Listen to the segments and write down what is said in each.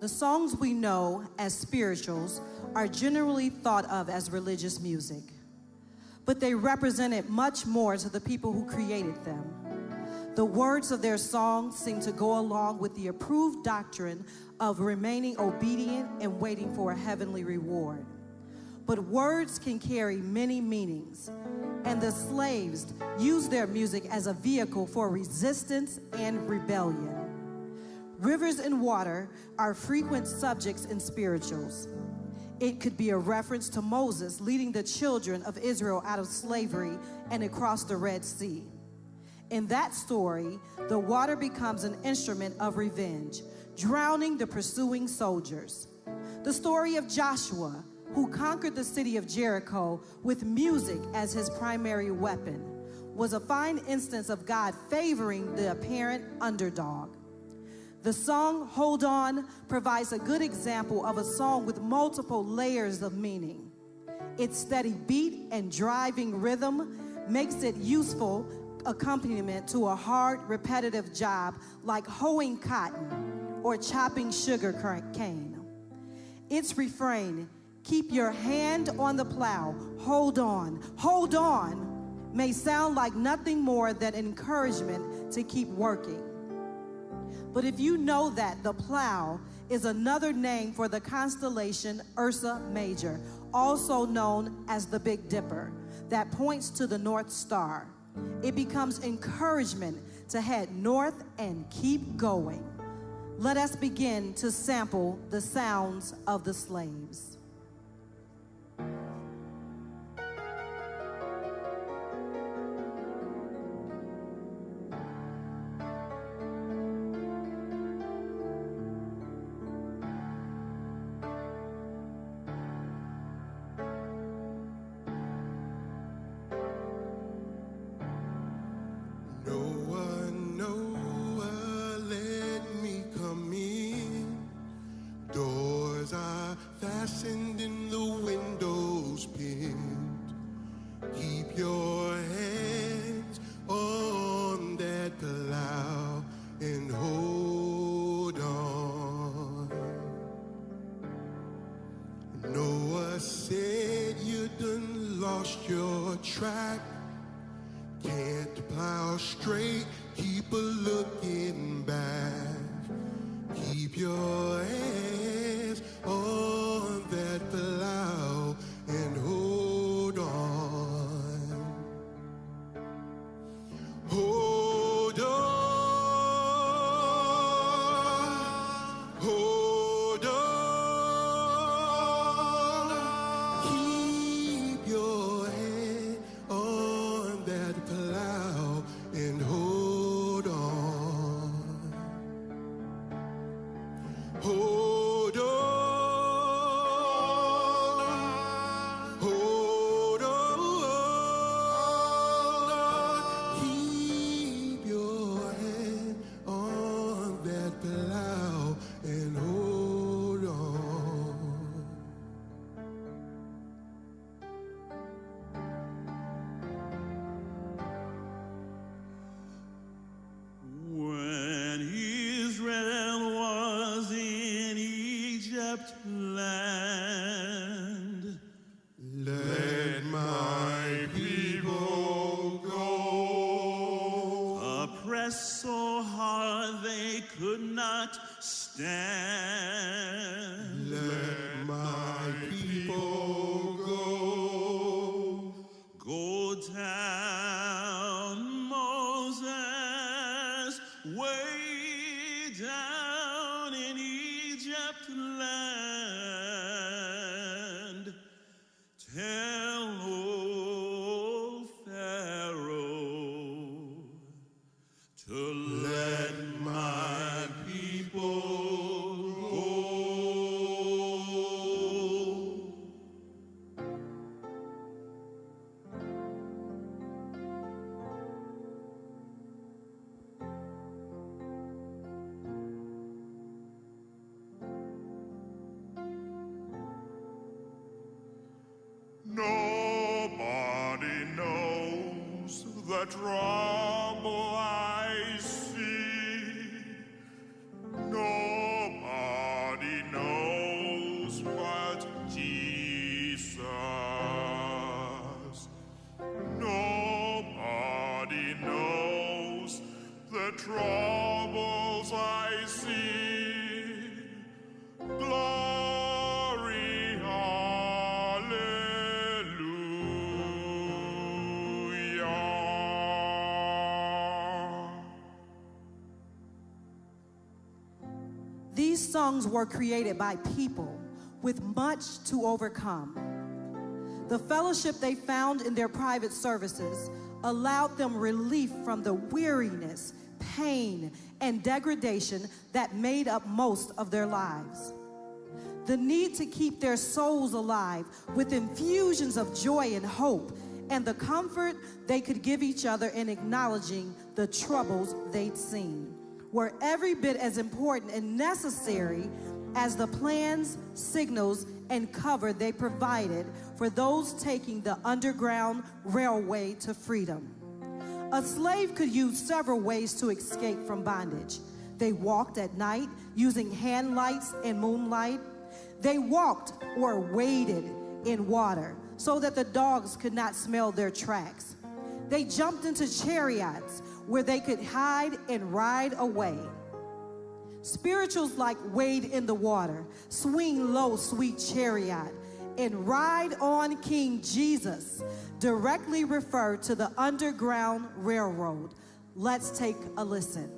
The songs we know as spirituals are generally thought of as religious music, but they represented much more to the people who created them. The words of their songs seem to go along with the approved doctrine of remaining obedient and waiting for a heavenly reward. But words can carry many meanings, and the slaves used their music as a vehicle for resistance and rebellion. Rivers and water are frequent subjects in spirituals. It could be a reference to Moses leading the children of Israel out of slavery and across the Red Sea. In that story, the water becomes an instrument of revenge, drowning the pursuing soldiers. The story of Joshua, who conquered the city of Jericho with music as his primary weapon, was a fine instance of God favoring the apparent underdog. The song Hold On provides a good example of a song with multiple layers of meaning. Its steady beat and driving rhythm makes it useful accompaniment to a hard, repetitive job like hoeing cotton or chopping sugar cane. Its refrain, keep your hand on the plow, hold on, may sound like nothing more than encouragement to keep working. But if you know that the plow is another name for the constellation Ursa Major, also known as the Big Dipper, that points to the North Star, it becomes encouragement to head north and keep going. Let us begin to sample the sounds of the slaves. Fastened in the windows pinned. Keep your hands on that plow and hold on. Noah said you done lost your track. Can't plow straight, keep a looking back. Keep your hands on that plow and hold on. Hold on. Hold on. Keep your hand on that plow and hold on. Hold on. Hold on. Keep your hand on that plow and hold on. When Israel was in Egypt land, let my people go. oppressed so hard they could not stand. Let my people go. Go down, Moses, way down in Egypt land. Tell old Pharaoh to let my people go. I sing glory, hallelujah. These songs were created by people with much to overcome. The fellowship they found in their private services allowed them relief from the weariness, pain, and degradation that made up most of their lives. The need to keep their souls alive with infusions of joy and hope, and the comfort they could give each other in acknowledging the troubles they'd seen, were every bit as important and necessary as the plans, signals, and cover they provided for those taking the Underground Railway to freedom. A slave could use several ways to escape from bondage. They walked at night using hand lights and moonlight. They walked or waded in water so that the dogs could not smell their tracks. They jumped into chariots where they could hide and ride away. Spirituals like wade in the water, swing low, sweet chariot, and ride on King Jesus directly refer to the Underground Railroad. Let's take a listen.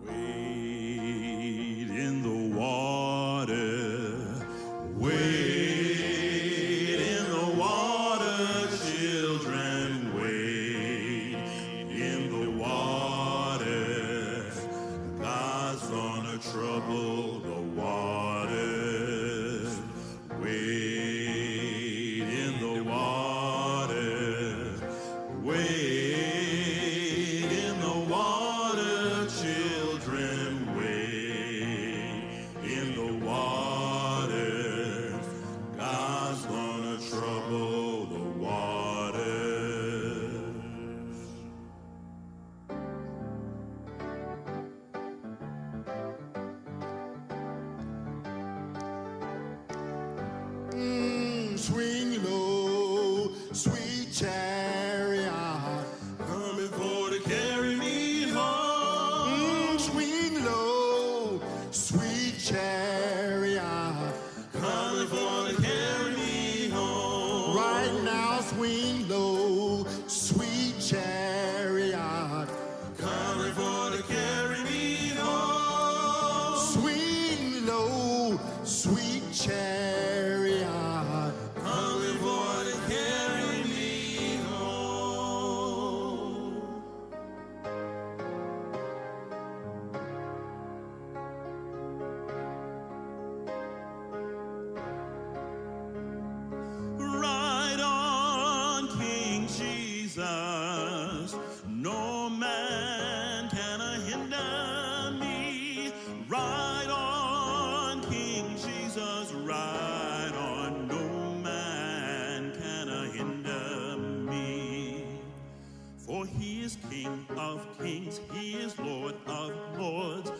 Wade in the water, wade in the water, children, wade in the water. God's gonna trouble the waters. Wade in the water, wade in the water, children, wade in the water. God's gonna trouble the waters. Swing low, sweet chariot, Coming for to carry me home. swing low, sweet chariot. Coming for to carry me home. Right now, swing low, sweet chariot. Coming for to carry me home. Swing low, sweet chariot. Coming for to carry me home. Ride on, King Jesus. No man can hinder me. Ride on, King Jesus. Ride on. No man can hinder me. For he is King of kings, he is Lord of lords.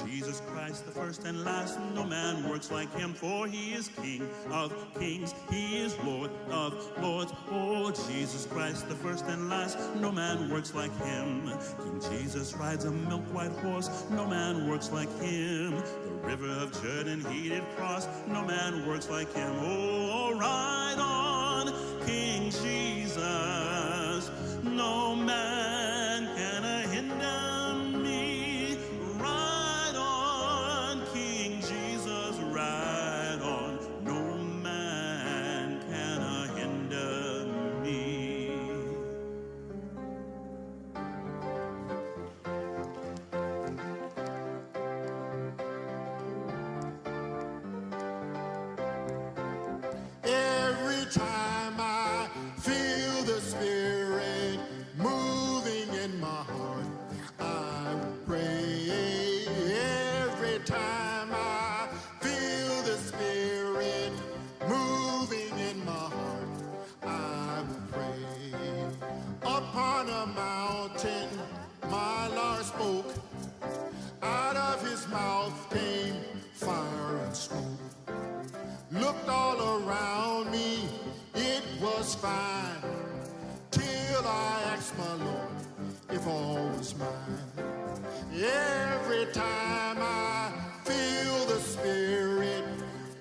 Jesus Christ, the first and last, no man works like him. For he is King of kings, he is Lord of lords. Oh, Jesus Christ, the first and last, no man works like him. King Jesus rides a milk-white horse, no man works like him. The river of Jordan he did cross, no man works like him. Oh, ride on, King Jesus. No man can hinder me. Ride on, King Jesus, ride on. No man can hinder me. Every time I feel the Spirit moving in my heart, I will pray. Every time I feel the Spirit moving in my heart, I will pray. Upon a mountain, my Lord spoke. Out of his mouth came fire and smoke. Looked all around me, it was fine, till ask my Lord if all was mine. Every time I feel the Spirit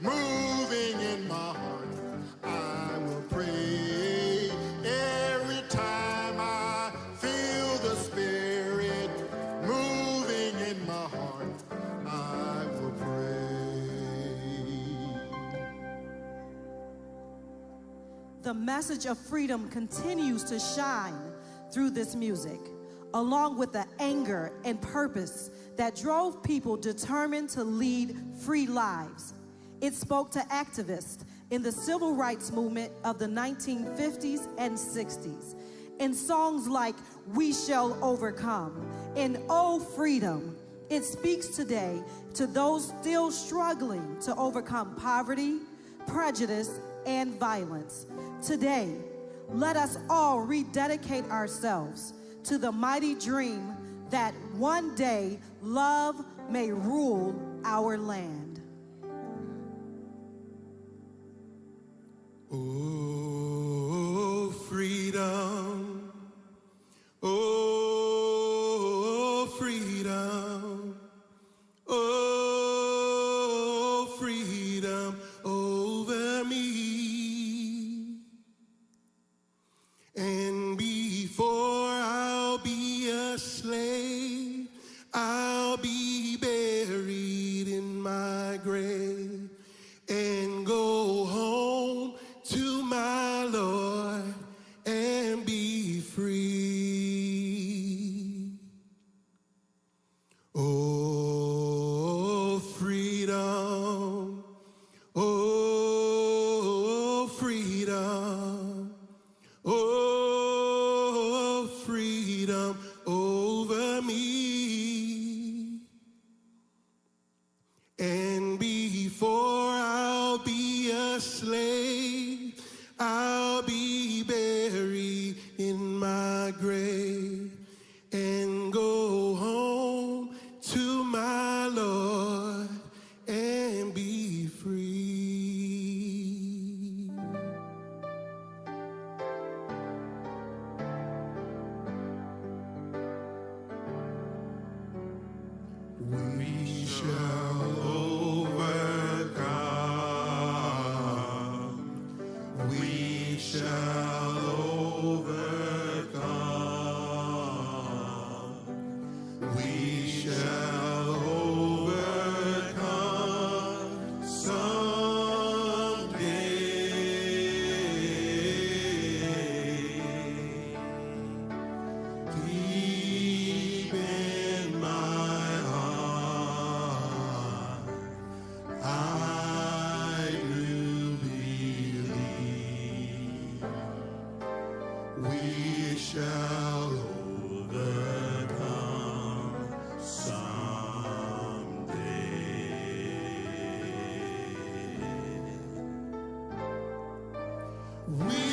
moving in my heart, I will pray. Every time I feel the Spirit moving in my heart, I will pray. The message of freedom continues to shine through this music, along with the anger and purpose that drove people determined to lead free lives. It spoke to activists in the civil rights movement of the 1950s and 60s. In songs like "We Shall Overcome" and "Oh Freedom," it speaks today to those still struggling to overcome poverty, prejudice, and violence. Today, let us all rededicate ourselves to the mighty dream that one day love may rule our land. Oh, freedom. Oh, freedom. Oh, freedom over me. And before I'll be a slave, I'll be buried in my grave and go home to my Lord and be free. Oh, freedom. Oh, freedom. Oh, freedom over me. And before I'll be a slave, I'll be buried in my grave and go home to my Lord and be free. We shall overcome. We shall overcome. We shall overcome someday. Deep in my heart, I do believe we shall overcome someday. We